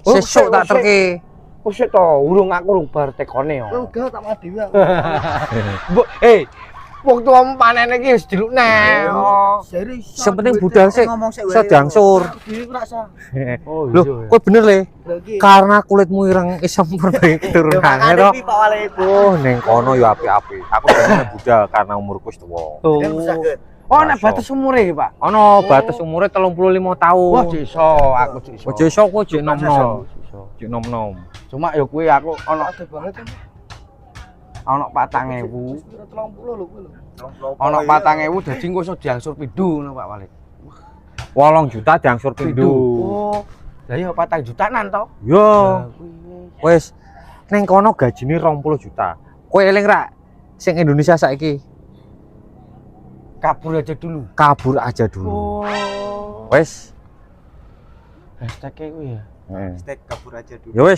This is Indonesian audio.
Sesuk tak terke. Usik to, urung aku urung bar tekone yo. Enggak tak mati wae. Mbok, waktu kamu panen iki wis dilukne. Sing penting budal sik iso diangsur. Oh Loh, kowe bener le. Karena kulitmu ireng iso memperbaiki turunane to. Oh, ning kono yo apik-apik. Aku jenenge budal karena umurku wis tuwa. Oh, nek batas umure iki, Pak. Ono batas umure 35 tahun. Wah, iso, aku iso. Ojo iso kowe jek nom-nom. Jek nom-nom. Cuma ya kuwi aku ono banget. ono 4.000. 30 lho kuwi lho. Ono 4.000 dadi engko iso diangsur pindho ngono Pak Walid. 8 juta diangsur pindho. Oh. Lah ya 4 jutaan to. Yo. Wis ning kono gajine 20 juta. Kowe eling ra sing Indonesia saiki? Kabur aja dulu. Kabur aja dulu. Oh. Wis. Hashtag kuwi ya. Heeh. Stek kabur aja dulu. Ya wis.